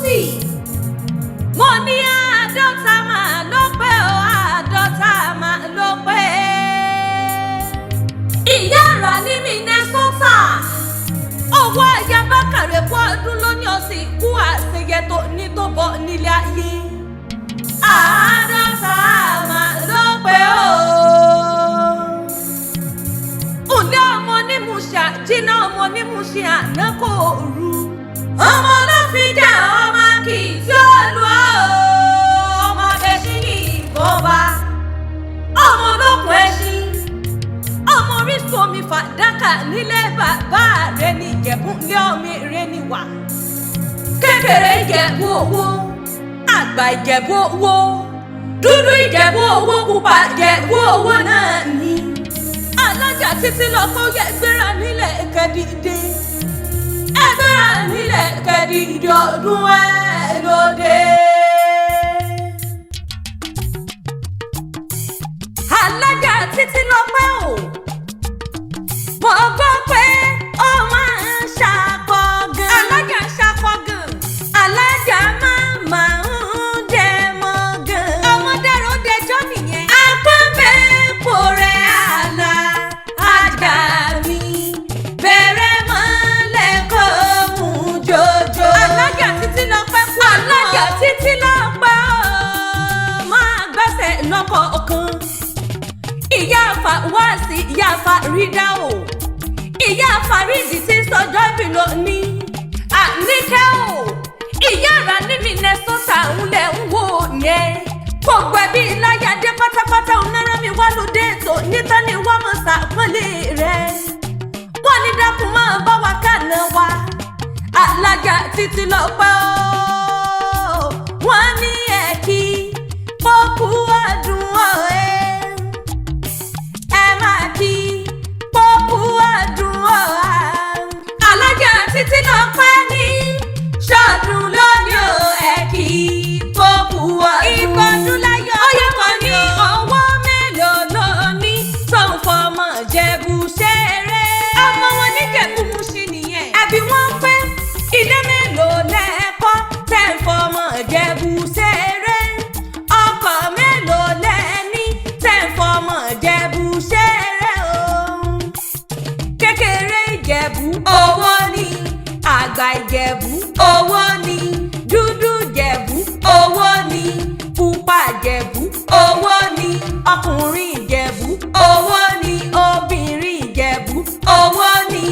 Kuti. Mo ní àádọ́ta máa ló pé o, àádọ́ta máa ló pé. Ìyá àrà ní Minnesota. Owó ẹ̀yà Bakare kú ọdún lónìí ọ̀sìn kú àṣeyẹ tó ní tó bọ̀ nílé ayé. Àádọ́ta máa ló pé o. Ǹlẹ́ ọmọ ní Mushin jìnnà ọmọ ní Mushin àná kò rú. Ọmọ ló fi jà ọmọ kì í tí ó lu ọmọ ẹṣin ní ìbọba. Ọmọ olókùn ẹṣin. Ọmọ orísun omi fàdákà nílé bàbá rẹ̀ ní Ìjẹ̀bú lé omi rẹ̀ ní wà. Kékeré Ìjẹ̀bú owó, àgbà Ìjẹ̀bú owó, dúdú Ìjẹ̀bú owó, pupa Ìjẹ̀bú owó náà ní. Alhaja Titilope yẹ gbéra nílẹ̀ kẹ́dídé. Ẹgbẹ́ra nílẹ̀ kẹ́dídé ọdún ẹ̀ lóde. Alhaja Titilope o. Mo gbọ́ pé ó máa ń ṣakọ gan. Alhaja ṣakọ gan. Alhaja máa ń dẹmọ gan. Ọmọdé ló dẹjọ́ nìyẹn. Akọ́bẹ̀ẹ́pọ̀ rẹ̀ Alhaja mi. Bẹ̀rẹ̀ mọ́lẹ̀ kó mú jòjò. Alhaja Titilope kú. Alhaja Titilope o. Máa gbẹ́sẹ̀ lọ́kọ̀ọ̀kan. Ìyá àfà wá sí ìyá àfà rídà o. Ìyá àfà rídì tí sọjọ́ ìbìlò ní. Àníkẹ́ o. Ìyá àrà ní Minnesota ń lẹ̀ ń wò yẹn. Gbogbo ẹbí láyàdé pátápátá ònárá mi wá lóde ètò níta ni wọ́n mọ̀ sàpọ́nlé rẹ̀. Wọ́n ní dákun máa bá wa kànáà wa. Alhaja Titilope o. Wọ́n ní ẹ̀kí fọ́kù ọdún ọ̀ẹ́. Alhaja Titilope ní ṣọdún lónìí o, ẹ̀kí fọ́kù ọdún. Ìbọdún láyọ̀ ọyọ́kọ̀ ní ọwọ́ mélòó ló ní tó ń fọmọ Ìjẹ̀bú ṣeré. Ọmọ wọn ní Ìjẹ̀bú Mushin nìyẹn. Àbí wọ́n pé ilé mélòó lẹ́ẹ̀kọ́ tẹ̀ ń fọmọ Ìjẹ̀bú ṣeré. Ọkọ̀ mélòó lẹ́ẹ̀ní tẹ̀ ń fọmọ Ìjẹ̀bú ṣeré o. Kékeré Ìjẹ̀bú owó ni, àgbà Ìjẹ̀bú owó ni, dúdú Ìjẹ̀bú owó ni, pupa Ìjẹ̀bú owó ni, ọkùnrin Ìjẹ̀bú owó ni, obìnrin Ìjẹ̀bú owó ni.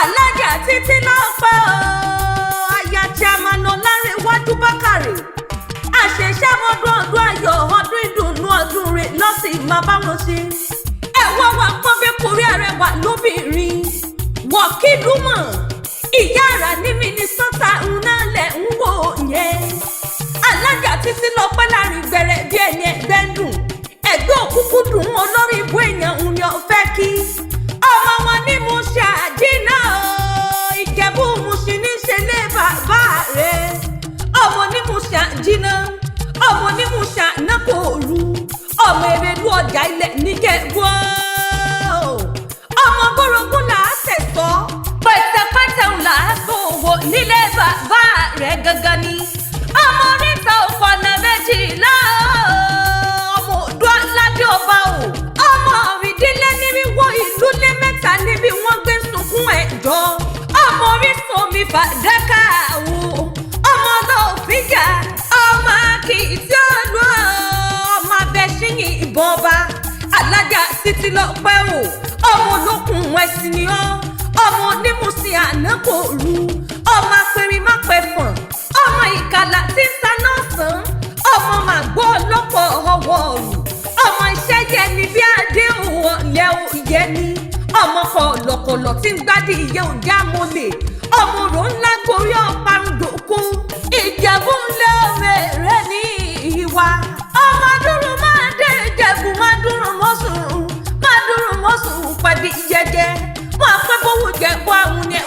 Alhaja Titilope o. Aya chairman Ọlárẹ̀wájú Bakare. Àṣeṣàmọ́dún ọdún ayọ̀ ọdún ìdùnnú ọdún rẹ̀ lọ́sìn máa bá wọn ṣe. Ẹ̀wọ̀n wa pọ́n bí kórí Arẹwà lóbìnrin. Wọ̀kìlú mọ̀. Ìyá àrà ní Minnesota ń nálẹ̀ ń wò yẹn. Alhaja Titilope láàrin gbẹrẹ bí ẹni ẹgbẹ́ ń dùn. Ẹgbẹ́ òkúkú dùn olórí ìbú èèyàn ń yan fẹ́ kí. Ọmọ wọn ní Mushin àjínà o. Ìjẹ̀bú Mushin ní ṣe lé bàbá rẹ̀. Ọmọ ní Mushin àjínà. Ọmọ ní Mushin àná kò rú. Ọmọ Èrèlú ọjà ilẹ̀ níjẹ̀bú o. Ọmọ gbọ́rọ̀gún là á tẹ̀sọ́. Pẹ̀tẹ̀pẹ̀tẹ̀ ń là á tó wò nílé bàbá rẹ̀ gangan ni. Ọmọ oríta òfòànà méjìlá o. Ọmọ Odò aládé ọba o. Ọmọ ìdílé níríwó ìlú lé mẹ́ta níbi wọ́n gbé sunkún ẹ̀jọ́. Ọmọ orísun omi fàdákà o. Ọmọ olóòfíjà. Ọmọ kì í tí ó lù ọ́. Ọmọ abẹ́ṣin ìbọba. Alhaja Titilope o. Ọmọ olókùn ẹ̀sìn ni ọ́. Ọmọ onímùsìn àná kò rú. Ọmọ apẹ̀rin má pẹ̀fọ̀n. Ọmọ ìkàlà tí ń saná sàn. Ọmọ màgbọ́ ọlọ́pọ̀ ọwọ́ ọ̀rù. Ọmọ iṣẹ́ yẹni bí adé òwò lẹ́ òye ni. Ọmọ kọ̀lọ̀kọ̀lọ̀ tí ń gbádìí iye òde àmọ́lẹ̀. Ọmọ rò ńlá gorí ọ̀parun dòkó. Ìjẹ̀bú ńlẹ̀ òmèrè ní ìwà. Ọmọ dúró máa dé Ìjẹ̀bú máa dúró mọ́sùn. Máa dúró mọ́sùn pàdé jẹjẹ. Wọ́n á pẹ́ bówó Jẹ̀bú àwọn ní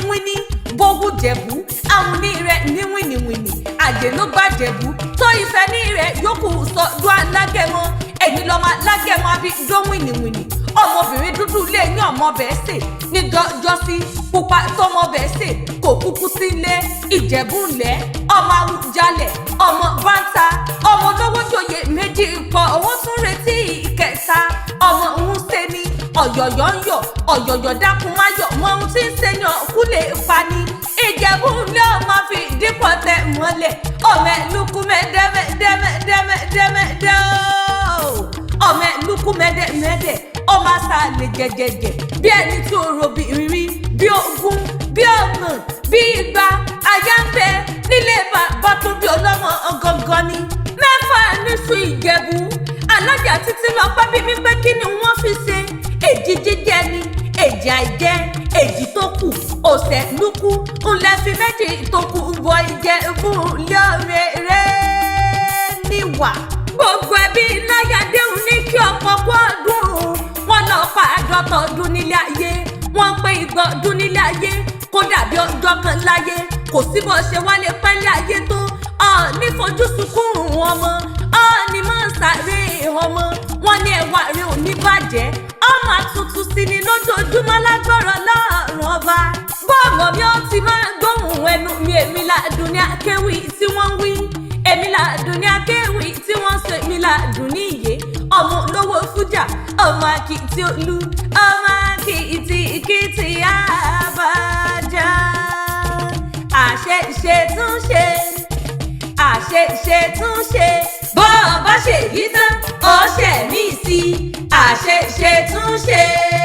wíní. Bówó Jẹ̀bú àwọn ní rẹ̀ ní wíníwíní. Àjè ló gbá Jẹ̀bú. Tó ìfẹ́ ní rẹ̀ yókù sọ́dún alágẹmọ. Ẹ̀yin lọ́mọ alágẹmọ àbí dó wíníwíní. ọmọbìnrin dúdú lé ní ọmọ bẹ́ẹ̀ sè ní jọ́sí pupa tọmọ bẹ́ẹ̀ sè kò kúkú sílé Ìjẹ̀bú ńlẹ̀ ọmọ Awùjalẹ̀ ọmọ báńtà ọmọ olówó joyè méjì pọ̀ owó tún retí ìkẹta ọmọ òun ṣe ni ọ̀yọ̀yọ̀ ń yọ̀ ọ̀yọ̀yọ̀ dákun má yọ̀ mọ ohun tí ń ṣèyàn kú lè pa ni Ìjẹ̀bú ńlẹ̀ ọmọ fi dípọ̀ tẹ̀ mọ́lẹ̀ ọmọ ẹ̀lúkú mẹ́dẹ́mẹ́dẹ́mẹ́dẹ́mẹ́dẹ́ ọmọ ẹ̀lúkú mẹ́dẹ́mẹ́dẹ́ ọmọ àṣàlẹ̀ jẹjẹjẹ bí ẹni tí ó robi rírí bí ogún bí ọgbọ̀n bí igba aya ń bẹ nílé bàbá tó bí ọlọ́mọ ọgọ́gọ́ ni mẹ́fà níṣu Ìjẹ̀bú Alhaja Titilope bí mi pé kí ni wọ́n fi ṣe èjì jíjẹ ni èjì àìjẹ èjì tó kù ọ̀sẹ̀ lúkú ńlẹ̀ fi méjì tó kù bọ Ìjẹ̀bú lóore níwà gbogbo ẹbí láyàdéhùn ní kí ọkọ kó ọdún wọn lọ pa àádọ́ta ọdún nílé ayé wọn pé igba ọdún nílé ayé kó dàbí ọjọ́ kan láyé kò sí bó ṣe wálé pẹ́lẹ́ ayé tó ní fojú sunkún ọmọ ní máa ń sáré ọmọ wọn ní ẹwà rẹ ò ní bàjẹ́ ọmọ àtúntún sí ni lójoojúmọ́ lágbára lọ́rùn ọba bọ́ọ̀mọ̀ mi ó ti máa gbóhùn ẹnu mi èmi ládùn ní akéwì tí wọ́n ń wí èmi ládùn ní akéwì tí wọ́n sọ èmi ládùn ní ìyè ọmọ olówó fújà ọmọ akitì olú ọmọ akitì ìkìtì àbájá àṣeṣe tún ṣe àṣeṣe tún ṣe bọ́ọ̀ bá ṣe yí tán ọṣẹ mi sí àṣeṣe tún ṣe.